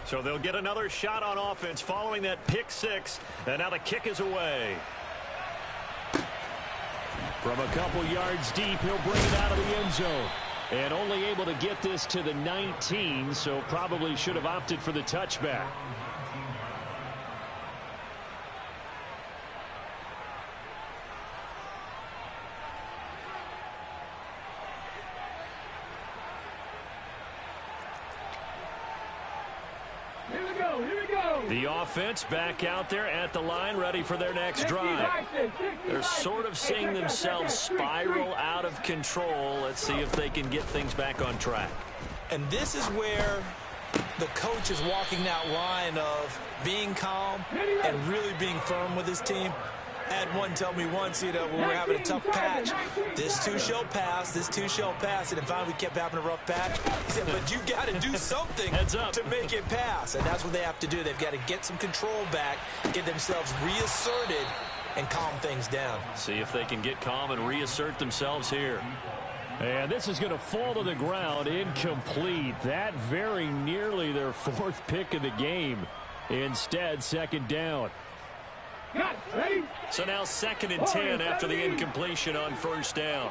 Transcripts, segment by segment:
So they'll get another shot on offense following that pick six. And now the kick is away. From a couple yards deep, he'll bring it out of the end zone. And only able to get this to the 19, so probably should have opted for the touchback. The offense back out there at the line, ready for their next drive. They're sort of seeing themselves spiral out of control. Let's see if they can get things back on track. And this is where the coach is walking that line of being calm and really being firm with his team. I had one tell me once, when we were having a tough patch, this too shall pass, this too shall pass, and then finally we kept having a rough patch. He said, but you got to do something to make it pass, and that's what they have to do. They've got to get some control back, get themselves reasserted, and calm things down. See if they can get calm and reassert themselves here. And this is going to fall to the ground, incomplete. That very nearly their fourth pick of the game. Instead, second down. So now 2nd and 10 after the incompletion on first down.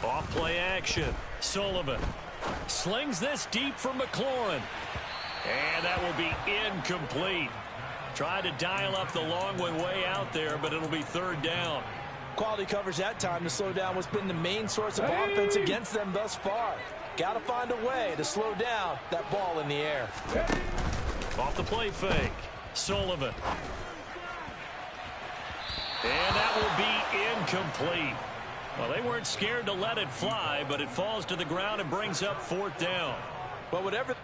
Off play action. Sullivan slings this deep for McLaurin. And that will be incomplete. Tried to dial up the long way out there, but it'll be 3rd down. Quality coverage that time to slow down what's been the main source of offense against them thus far. Got to find a way to slow down that ball in the air. Off the play fake. Sullivan. And that will be incomplete. Well, they weren't scared to let it fly, but it falls to the ground and brings up 4th down. But whatever.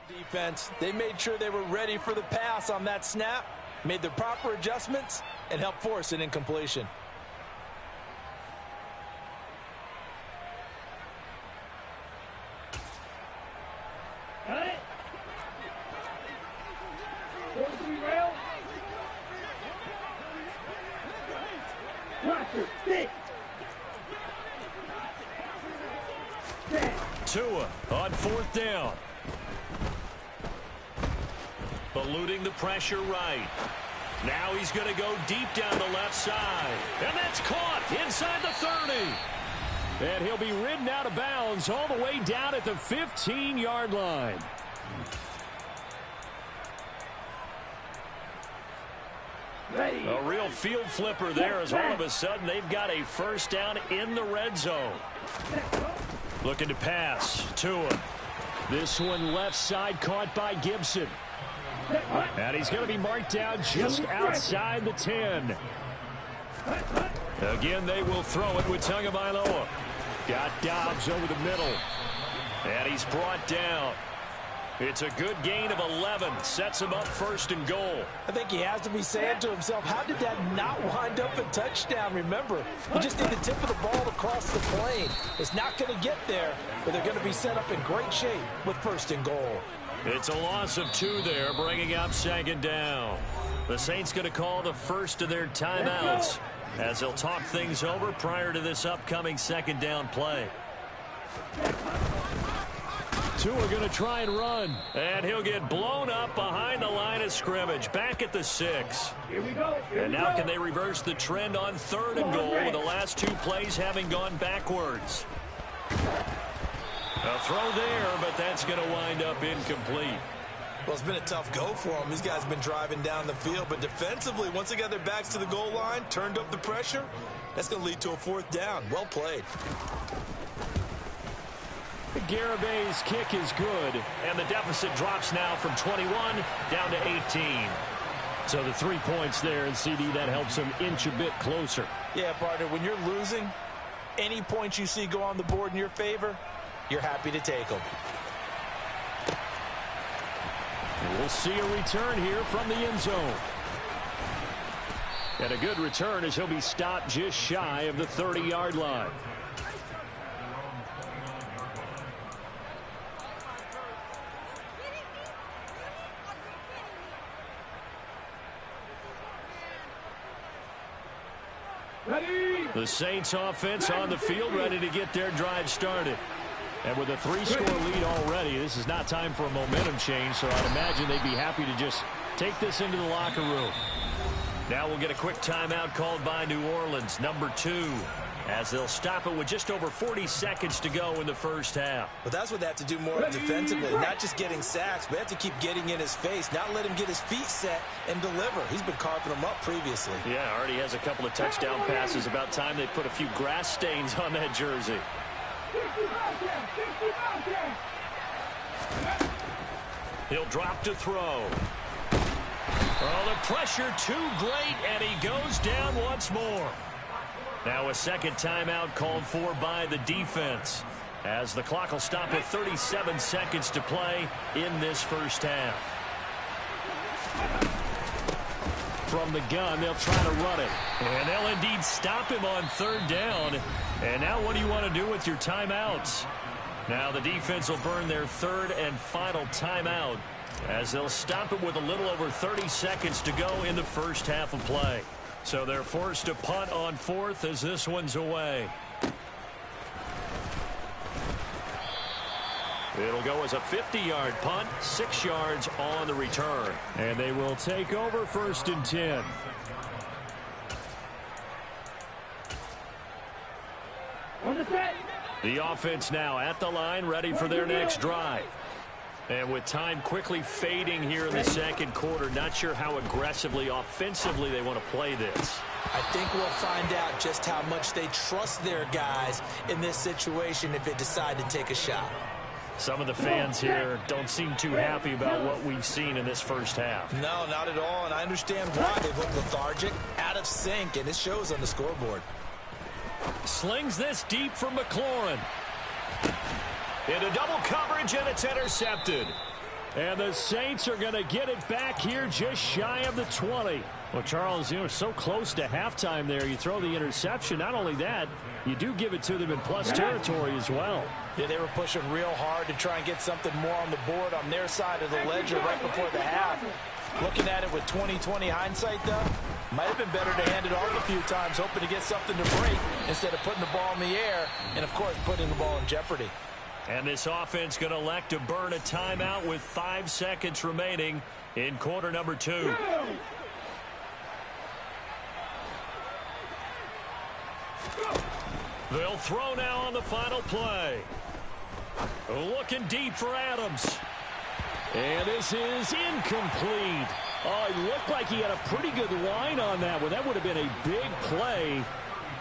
Defense, they made sure they were ready for the pass on that snap, made the proper adjustments, and helped force an incompletion. Got it. 4-3 rail. Roger, 6. Tua on 4th down. Eluding the pressure right. Now he's going to go deep down the left side. And that's caught inside the 30. And he'll be ridden out of bounds all the way down at the 15-yard line. Ready. A real field flipper there as all of a sudden they've got a first down in the red zone. Looking to pass. Tua. This one left side caught by Gibson. And he's going to be marked down just outside the 10. Again, they will throw it with Tagovailoa. Got Dobbs over the middle. And he's brought down. It's a good gain of 11. Sets him up 1st and goal. I think he has to be saying to himself, how did that not wind up a touchdown? Remember, you just need the tip of the ball across the plane. It's not going to get there, but they're going to be set up in great shape with 1st and goal. It's a loss of 2 there, bringing up 2nd down. The Saints going to call the first of their timeouts as they'll talk things over prior to this upcoming 2nd down play. Tua going to try and run. And he'll get blown up behind the line of scrimmage, back at the 6. Here we go. And now can they reverse the trend on 3rd and goal with the last 2 plays having gone backwards? A throw there, but that's going to wind up incomplete. Well, it's been a tough go for them. These guys have been driving down the field, but defensively, once they got their backs to the goal line, turned up the pressure, that's going to lead to a 4th down. Well played. Garabay's kick is good. And the deficit drops now from 21 down to 18. So the 3 points there, and CD, that helps them inch a bit closer. Yeah, partner, when you're losing, Any points you see go on the board in your favor, you're happy to take them. And we'll see a return here from the end zone. And a good return as he'll be stopped just shy of the 30-yard line. The Saints offense on the field, ready to get their drive started. And with a 3-score lead already, this is not time for a momentum change, so I'd imagine they'd be happy to just take this into the locker room. Now we'll get a quick timeout called by New Orleans, number 2, as they'll stop it with just over 40 seconds to go in the first half. But that's what they have to do more defensively, not just getting sacks, but they have to keep getting in his face, not let him get his feet set and deliver. He's been carving them up previously. Yeah, already has a couple of touchdown passes. About time they put a few grass stains on that jersey. He'll drop to throw. Oh, the pressure too great, and he goes down once more. Now a second timeout called for by the defense, as the clock will stop at 37 seconds to play in this first half. From the gun, they'll try to run it. And they'll indeed stop him on third down. And now what do you want to do with your timeouts? Now the defense will burn their third and final timeout, as they'll stop it with a little over 30 seconds to go in the first half of play. So they're forced to punt on fourth as this one's away. It'll go as a 50-yard punt, 6 yards on the return. And they will take over first and 10. On the set. The offense now at the line, ready for their next drive. And with time quickly fading here in the second quarter, not sure how aggressively, offensively they want to play this. I think we'll find out just how much they trust their guys in this situation if they decide to take a shot. Some of the fans here don't seem too happy about what we've seen in this first half. No, not at all, and I understand why. They look lethargic, out of sync, and it shows on the scoreboard. Slings this deep from McLaurin. Into double coverage, and it's intercepted. And the Saints are going to get it back here just shy of the 20. Well, Charles, you know, so close to halftime there. You throw the interception. Not only that, you do give it to them in plus territory as well. Yeah, they were pushing real hard to try and get something more on the board on their side of the ledger right before the half. Looking at it with 20/20 hindsight, though, might have been better to hand it off a few times, hoping to get something to break instead of putting the ball in the air and, of course, putting the ball in jeopardy. And this offense going to elect to burn a timeout with 5 seconds remaining in quarter number 2. They'll throw now on the final play. Looking deep for Adams. And this is incomplete. Oh, it looked like he had a pretty good line on that one. That would have been a big play,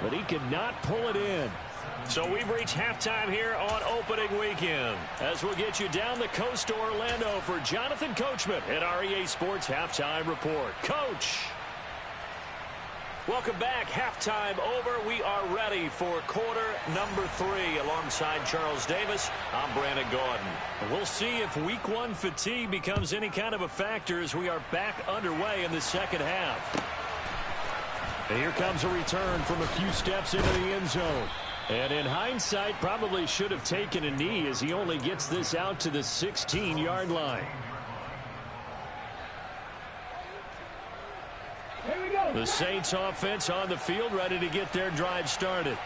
but he could not pull it in. So we've reached halftime here on opening weekend, as we'll get you down the coast to Orlando for Jonathan Coachman at our EA Sports Halftime Report. Coach. Welcome back. Halftime over. We are ready for quarter number 3 alongside Charles Davis. I'm Brandon Gaudin. We'll see if week 1 fatigue becomes any kind of a factor as we are back underway in the second half. And here comes a return from a few steps into the end zone. And in hindsight, probably should have taken a knee as he only gets this out to the 16-yard line. The Saints offense on the field, ready to get their drive started.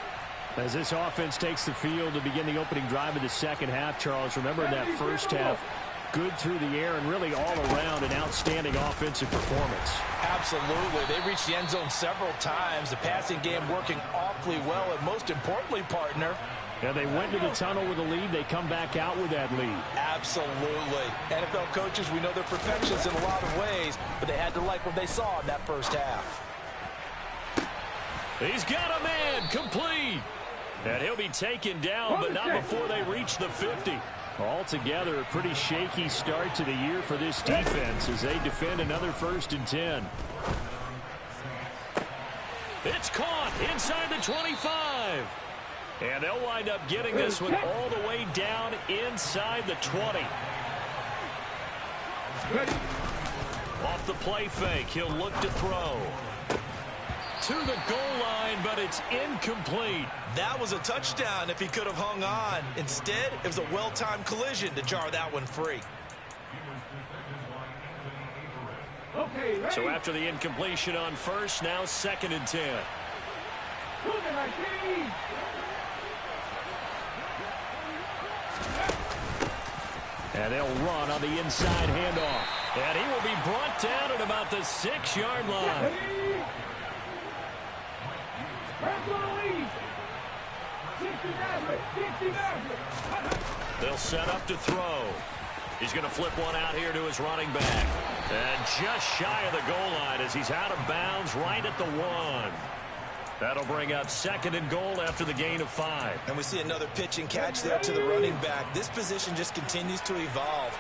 As this offense takes the field to begin the opening drive of the second half, Charles, remember in that first half, good through the air and really all around an outstanding offensive performance. Absolutely. They reached the end zone several times. The passing game working awfully well, and most importantly, partner, and they went to the tunnel with a lead. They come back out with that lead. Absolutely. NFL coaches, we know they're perfectionists in a lot of ways, but they had to like what they saw in that first half. He's got a man, complete. And he'll be taken down, but not before they reach the 50. Altogether, a pretty shaky start to the year for this defense as they defend another 1st and 10. It's caught inside the 25. And they'll wind up getting this one all the way down inside the 20. Off the play fake, he'll look to throw. To the goal line, but it's incomplete. That was a touchdown if he could have hung on. Instead, it was a well-timed collision to jar that one free. So after the incompletion on first, now 2nd and 10. And they'll run on the inside handoff. And he will be brought down at about the 6-yard line. They'll set up to throw. He's going to flip one out here to his running back. And just shy of the goal line as he's out of bounds right at the 1. That'll bring up 2nd and goal after the gain of 5. And we see another pitch and catch there to the running back. This position just continues to evolve.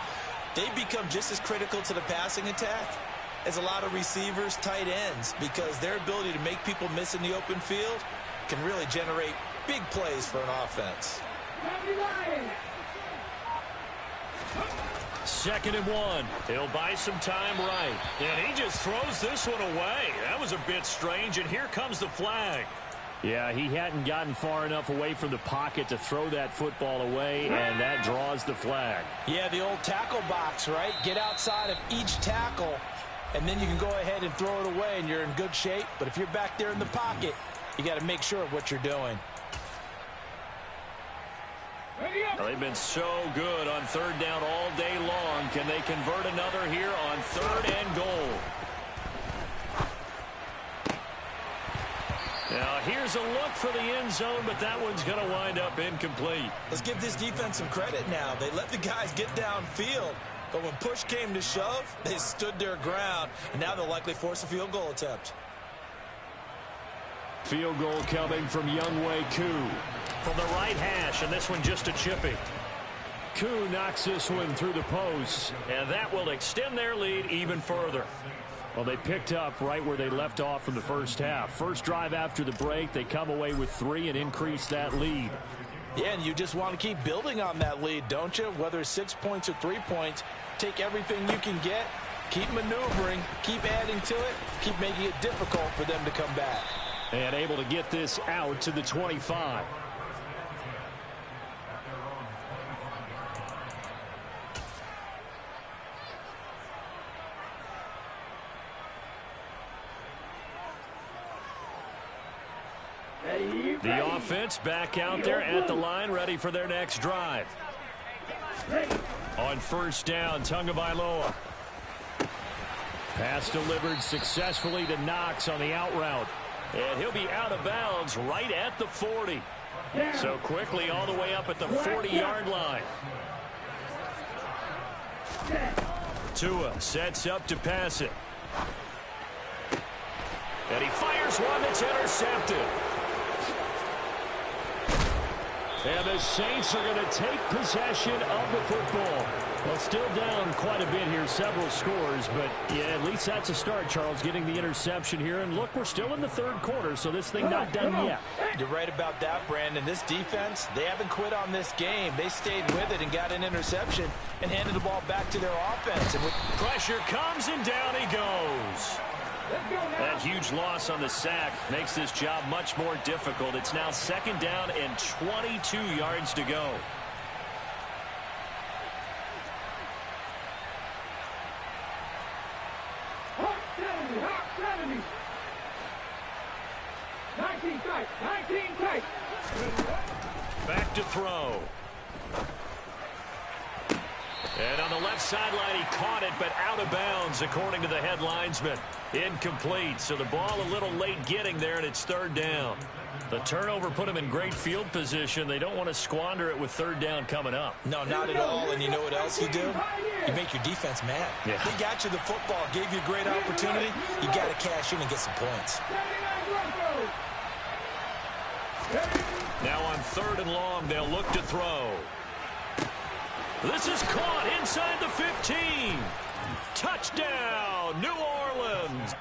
They become just as critical to the passing attack as a lot of receivers, tight ends, because their ability to make people miss in the open field can really generate big plays for an offense. 2nd and 1. He'll buy some time right. And he just throws this one away. That was a bit strange, and here comes the flag. Yeah, he hadn't gotten far enough away from the pocket to throw that football away, and that draws the flag. Yeah, the old tackle box, right? Get outside of each tackle, and then you can go ahead and throw it away, and you're in good shape. But if you're back there in the pocket, you got to make sure of what you're doing. Well, they've been so good on 3rd down all day long. Can they convert another here on 3rd and goal? Now, here's a look for the end zone, but that one's going to wind up incomplete. Let's give this defense some credit now. They let the guys get downfield, but when push came to shove, they stood their ground, and now they'll likely force a field goal attempt. Field goal coming from Younghoe Koo from the right hash, and this one just a chippy. Koo knocks this one through the post, and that will extend their lead even further. Well, they picked up right where they left off from the first half. First drive after the break, they come away with 3 and increase that lead. Yeah, and you just want to keep building on that lead, don't you? Whether it's 6 points or 3 points, take everything you can get, keep maneuvering, keep adding to it, keep making it difficult for them to come back. And able to get this out to the 25. The offense back out there at the line, ready for their next drive. On 1st down, Tagovailoa. Pass delivered successfully to Knox on the out route. And he'll be out of bounds right at the 40. So quickly all the way up at the 40-yard line. Tua sets up to pass it. And he fires one that's intercepted. And the Saints are going to take possession of the football. Well, still down quite a bit here, several scores, but yeah, at least that's a start, Charles, getting the interception here. And look, we're still in the 3rd quarter, so this thing not done yet. You're right about that, Brandon. This defense, they haven't quit on this game. They stayed with it and got an interception and handed the ball back to their offense. And with pressure comes, and down he goes. That huge loss on the sack makes this job much more difficult. It's now 2nd down and 22 yards to go. Back to throw. And on the left sideline, he caught it, but out of bounds, according to the head linesman. Incomplete, so the ball a little late getting there, and it's 3rd down. The turnover put them in great field position. They don't want to squander it with 3rd down coming up. No, not at all, and you know what else you do? You make your defense mad. Yeah. They got you the football, gave you a great opportunity. You got to cash in and get some points. Now on 3rd and long, they'll look to throw. This is caught inside the 15. Touchdown, New Orleans.